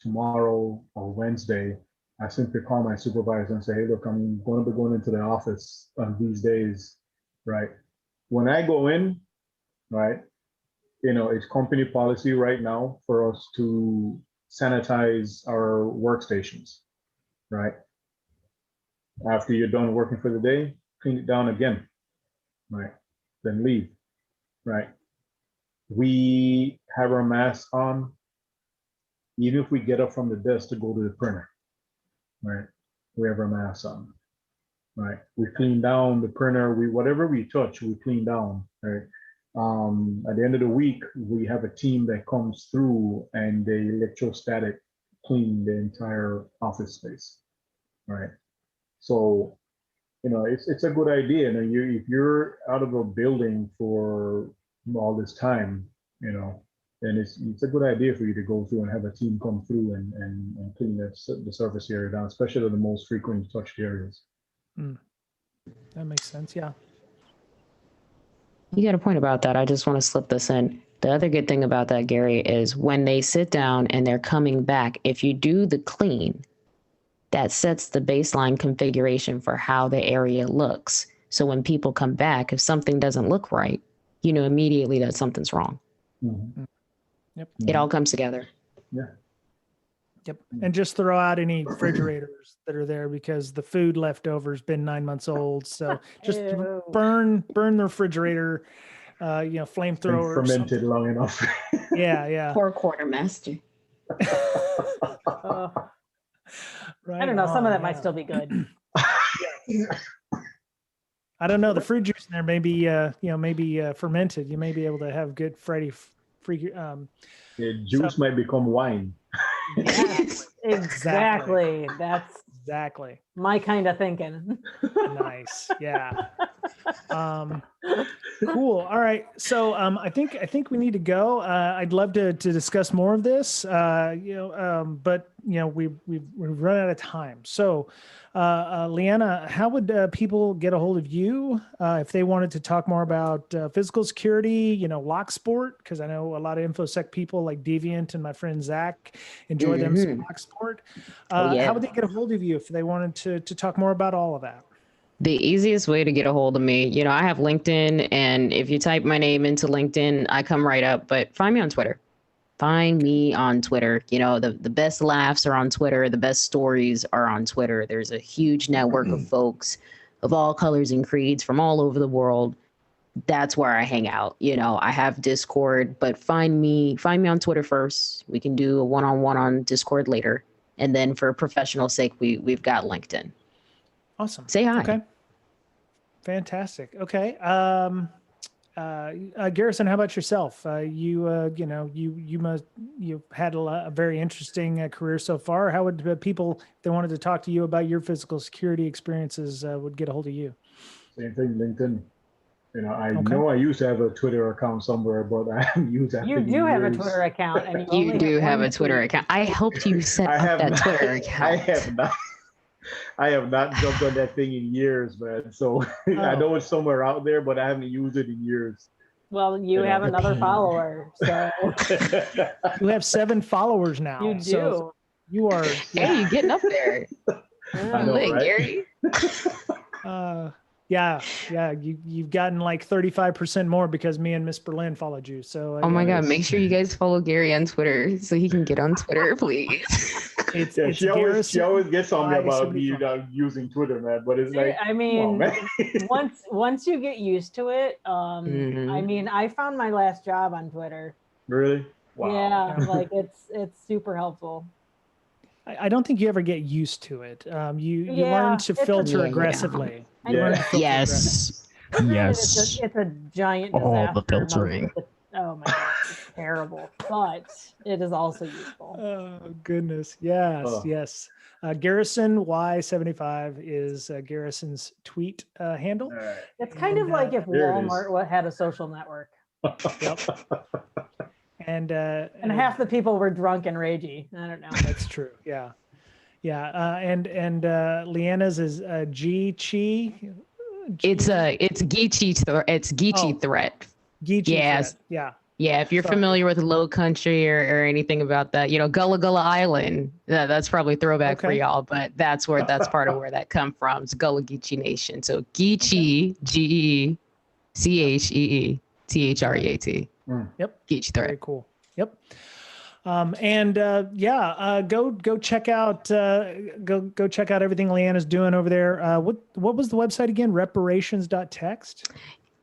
tomorrow or Wednesday, I simply call my supervisor and say, hey, look, I'm going to be going into the office on these days, right? When I go in, right, you know, it's company policy right now for us to sanitize our workstations, right? After you're done working for the day, clean it down again, right? Then leave, right? We have our masks on, even if we get up from the desk to go to the printer, right? We have our masks on, right? We clean down the printer. Whatever we touch, we clean down, right? At the end of the week, we have a team that comes through and they electrostatic clean the entire office space, right? So, it's a good idea. If you're out of a building for all this time, then it's a good idea for you to go through and have a team come through and clean the surface area down, especially the most frequently touched areas. That makes sense. Yeah. You got a point about that. I just want to slip this in. The other good thing about that, Gary, is when they sit down and they're coming back, if you do the clean, that sets the baseline configuration for how the area looks. So when people come back, if something doesn't look right, you know immediately that something's wrong. Mhm. Yep. It all comes together. Yeah. Yep. And just throw out any refrigerators that are there because the food leftovers been 9 months old. So just Ew. burn the refrigerator, flamethrower. or Fermented something. long enough. Yeah. Poor quartermaster. Right I don't know. Some of on, that might yeah. still be good. I don't know. The fruit juice in there may be, fermented. You may be able to have good free. The juice might become wine. Yes, exactly. That's Exactly. my kind of thinking. Nice. Yeah. Cool. All right. So I think we need to go. I'd love to discuss more of this. But we've run out of time. So Leanna, how would people get a hold of you if they wanted to talk more about physical security, Locksport? Because I know a lot of InfoSec people like Deviant and my friend Zach enjoy them some Locksport. yeah. How would they get a hold of you if they wanted to talk more about all of that? The easiest way to get a hold of me, I have LinkedIn, and if you type my name into LinkedIn, I come right up, but find me on Twitter. Find me on Twitter. The best laughs are on Twitter. The best stories are on Twitter. There's a huge network of folks of all colors and creeds from all over the world. That's where I hang out. I have Discord, but find me on Twitter first. We can do a one-on-one on Discord later. And then for professional sake, we've got LinkedIn. Awesome. Say hi. Okay. Fantastic. Okay. Garrison, how about yourself? You've had a very interesting career so far. How would people, if they wanted to talk to you about your physical security experiences, would get a hold of you? Same thing, LinkedIn. I know I used to have a Twitter account somewhere, but I haven't used that. You do have a Twitter account, and You do have a Twitter account. I helped you set up that Twitter account. I have not jumped on that thing in years, man. So I know it's somewhere out there, but I haven't used it in years. Well, you have another follower, so You have 7 followers now. you do. So you are. Hey, you getting up there? I know, Look, right? Gary. You've gotten like 35% more because me and Miss Berlin followed you. So Oh my God, make sure you guys follow Gary on Twitter so he can get on Twitter, please. She always gets on me about me using Twitter, man. But it's like, I mean, come on, man. once you get used to it, I mean, I found my last job on Twitter. Really? Wow. Yeah, like it's super helpful. I don't think you ever get used to it. You learn to filter aggressively. Yes. Yes. It's a giant disaster. All the filtering. Oh my gosh, it's terrible. But it is also useful. Oh goodness. Yes. Garrison Y75 is Garrison's tweet handle. All right. It's kind of like if Walmart had a social network. Yep. And half the people were drunk and ragey. I don't know. That's true. Yeah. And Leanna's is G Chi. It's Geechee. It's Geechee Threat. Geechee. Yes. Threat. Yeah. Yeah, if you're familiar with Low Country or anything about that, Gullah Gullah Island, that's probably throwback for y'all, but that's part of where that come from. It's Gullah Geechee Nation. So Geechee, Geechee Threat. Yep. Geechee Threat. Very cool. Yep. Go check out go check out everything Leanna's doing over there. What was the website again? Reparations.tech?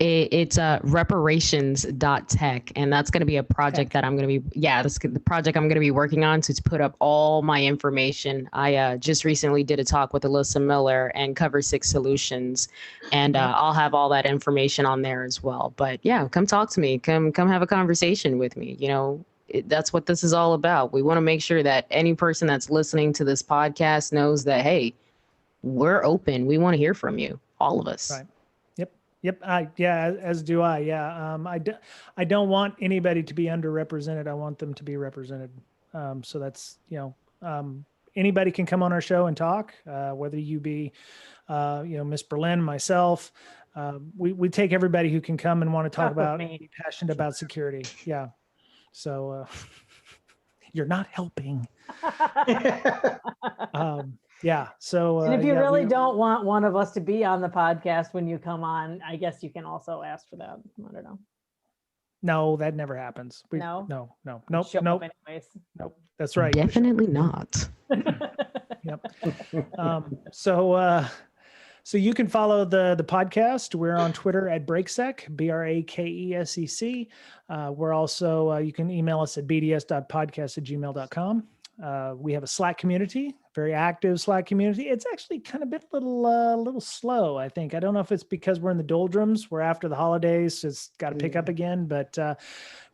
It's Reparations.tech, and that's going to be a project that I'm going to be, that's the project I'm going to be working on to put up all my information. I just recently did a talk with Alyssa Miller and Cover 6 Solutions, and I'll have all that information on there as well. But yeah, come talk to me. Come have a conversation with me. That's what this is all about. We want to make sure that any person that's listening to this podcast knows that, hey, we're open. We want to hear from you, all of us. Right. Yep. As do I. Yeah. I don't want anybody to be underrepresented. I want them to be represented. So that's, anybody can come on our show and talk, whether you be, Miss Berlin, myself. We take everybody who can come and want to talk about, be passionate about security. Yeah. So you're not helping. Yeah. So, and if you really don't want one of us to be on the podcast when you come on, I guess you can also ask for that. I don't know. No, that never happens. No. Nope. Anyways. Nope. That's right. Definitely not. Yep. So you can follow the podcast. We're on Twitter at BrakeSec, BRAKESEC. We're also, you can email us at bds.podcast@gmail.com. We have a Slack community, very active Slack community. It's actually kind of been a little slow, I think. I don't know if it's because we're in the doldrums. We're after the holidays, so it's got to pick up again. But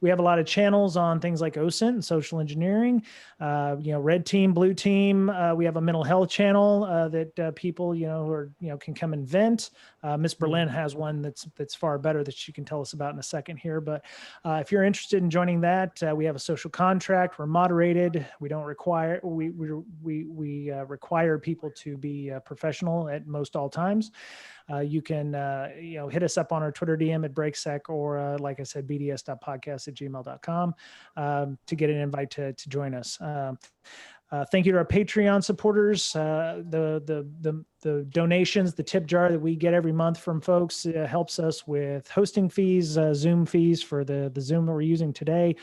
we have a lot of channels on things like OSINT and social engineering, red team, blue team. We have a mental health channel that people, can come and vent. Miss Berlin has one that's far better that she can tell us about in a second here. But if you're interested in joining that, we have a social contract. We're moderated. We don't require, we require people to be professional at most all times. You can, hit us up on our Twitter DM at BrakeSec or, like I said, bds.podcast@gmail.com to get an invite to join us. Thank you to our Patreon supporters. The donations, the tip jar that we get every month from folks helps us with hosting fees, Zoom fees for the Zoom that we're using today,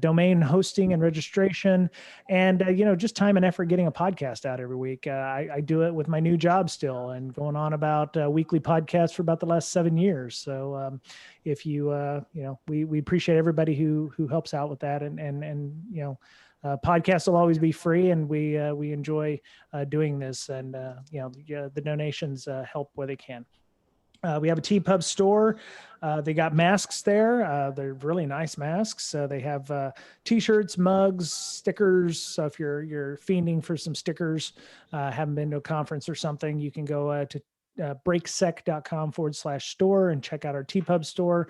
domain hosting and registration, and just time and effort getting a podcast out every week. I do it with my new job still, and going on about weekly podcasts for about the last 7 years. So if you we appreciate everybody who helps out with that, and podcasts will always be free, and we enjoy doing this, and the donations help where they can. We have a TPub store. They got masks there. They're really nice masks. They have t-shirts, mugs, stickers. So if you're fiending for some stickers, haven't been to a conference or something, you can go to brakesec.com/store and check out our TPub store.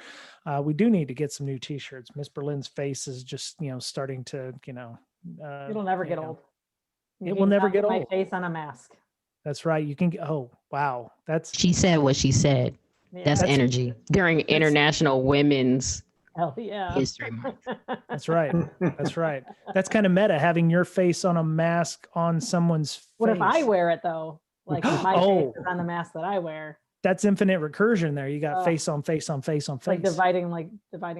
We do need to get some new t-shirts. Miss Berlin's face is just, starting to, it'll never get old. It will never get old. My face on a mask. That's right. You can, oh, wow. She said what she said. Yeah. That's energy during International Women's History Month. That's right. That's right. That's kind of meta, having your face on a mask on someone's face. What if I wear it though? Like my face is on the mask that I wear. That's infinite recursion there. You got face on face on face on face. Like dividing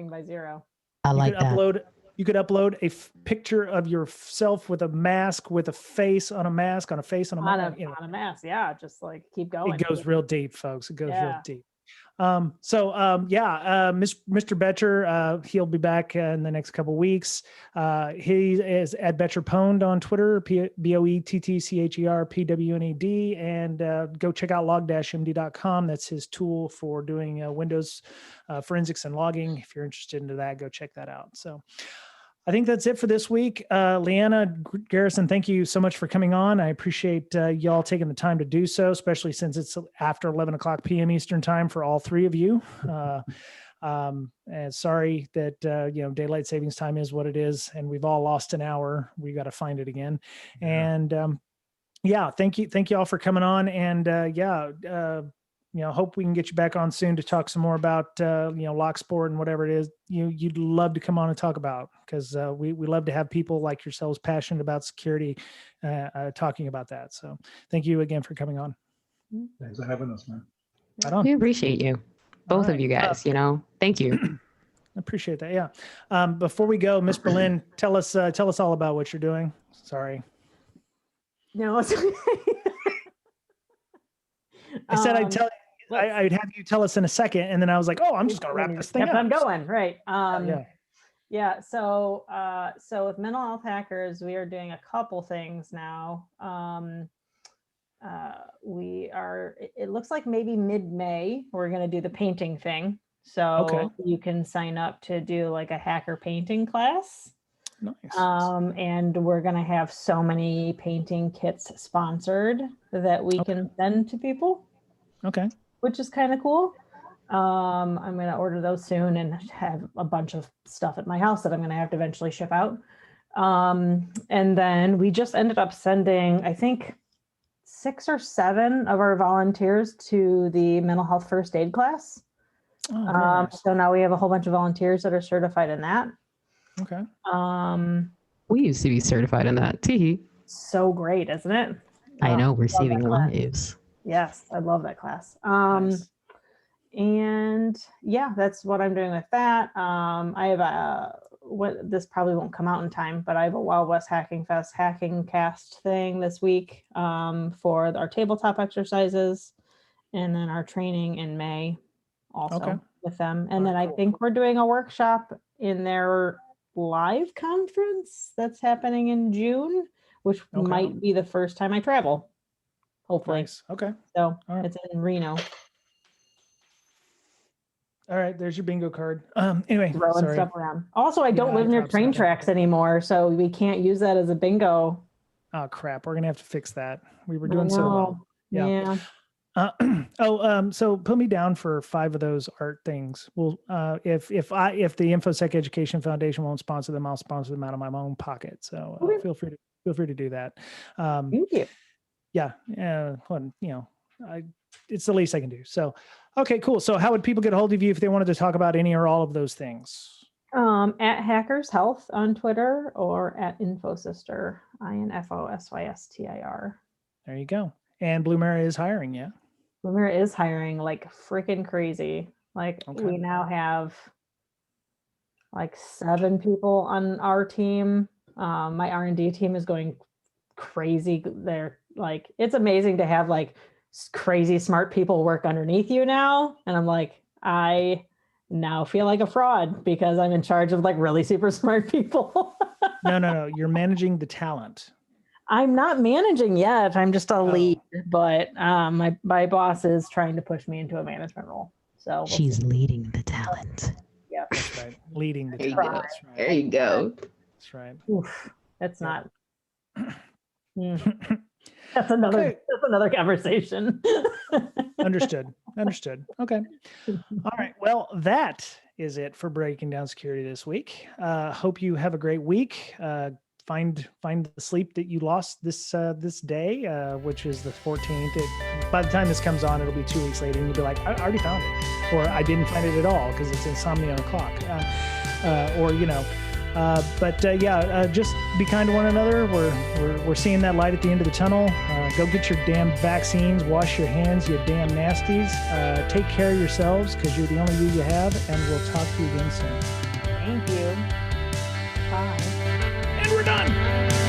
by zero. I like that. You could upload a picture of yourself with a mask, with a face on a mask, on a face on a mask. On a mask, yeah. Just like keep going. It goes real deep, folks. It goes real deep. Mr. Betcher, he'll be back in the next couple of weeks. He is at Betcher Pwned on Twitter, BOETTCHERPWNED, and go check out log-md.com. That's his tool for doing Windows forensics and logging. If you're interested into that, go check that out. So I think that's it for this week. Leanna, Garrison, thank you so much for coming on. I appreciate y'all taking the time to do so, especially since it's after 11 o'clock p.m. Eastern time for all three of you. And sorry that, daylight savings time is what it is, and we've all lost an hour. We got to find it again. Yeah. And thank you all for coming on. And hope we can get you back on soon to talk some more about, Locksport and whatever it is you'd love to come on and talk about, because we love to have people like yourselves passionate about security talking about that. So thank you again for coming on. Thanks for having us, man. Right on. We appreciate you. Both of you guys, thank you. I appreciate that. Yeah. Before we go, Miss Berlin, tell us all about what you're doing. Sorry. No, I said I'd tell I'd have you tell us in a second, and then I was like, oh, I'm just going to wrap this thing up. Kept on going, right? Yeah. So with mental health hackers, we are doing a couple things now. It looks like maybe mid-May we're going to do the painting thing. So you can sign up to do like a hacker painting class. Nice. And we're going to have so many painting kits sponsored that we can send to people. Okay. Which is kind of cool. I'm going to order those soon and have a bunch of stuff at my house that I'm going to have to eventually ship out. And then we just ended up sending, I think, 6 or 7 of our volunteers to the mental health first aid class. Oh, nice. So now we have a whole bunch of volunteers that are certified in that. Okay. We used to be certified in that. Teehee. So great, isn't it? I know, we're saving lives. Yes, I love that class. Nice. And yeah, that's what I'm doing with that. I have this probably won't come out in time, but I have a Wild West Hacking Fest hacking cast thing this week for our tabletop exercises, and then our training in May also with them. And then I think we're doing a workshop in their live conference that's happening in June, which might be the first time I travel. Hopefully. Nice. Okay. So right. It's in Reno. All right. There's your bingo card. Anyway, Throwing stuff around. Also, I don't live near train tracks anymore, so we can't use that as a bingo. Oh crap! We're gonna have to fix that. We were doing so well. Yeah. So put me down for 5 of those art things. Well, if the InfoSec Education Foundation won't sponsor them, I'll sponsor them out of my own pocket. So feel free to do that. Thank you. Yeah. It's the least I can do. So, okay, cool. So how would people get a hold of you if they wanted to talk about any or all of those things? At Hackers Health on Twitter or at InfoSystir, INFOSYSTIR. There you go. And Blue Mara is hiring, yeah? Blue Mara is hiring like freaking crazy. Like we now have like 7 people on our team. My R&D team is going crazy. They're like, it's amazing to have like crazy smart people work underneath you now. And I'm like, I now feel like a fraud because I'm in charge of like really super smart people. No. You're managing the talent. I'm not managing yet. I'm just a lead, but my boss is trying to push me into a management role. So she's leading the talent. Yeah, that's right. Leading the talent. That's right. There you go. That's right. Oof, that's not. That's another conversation. Understood. Okay. All right. Well, that is it for Breaking Down Security this week. Hope you have a great week. Find the sleep that you lost this day, which is the 14th. By the time this comes on, it'll be 2 weeks later, and you'll be like, I already found it, or I didn't find it at all because it's insomnia o'clock, just be kind to one another. We're seeing that light at the end of the tunnel. Go get your damn vaccines. Wash your hands, you damn nasties. Take care of yourselves because you're the only you have, and we'll talk to you again soon. Thank you. Bye. And we're done.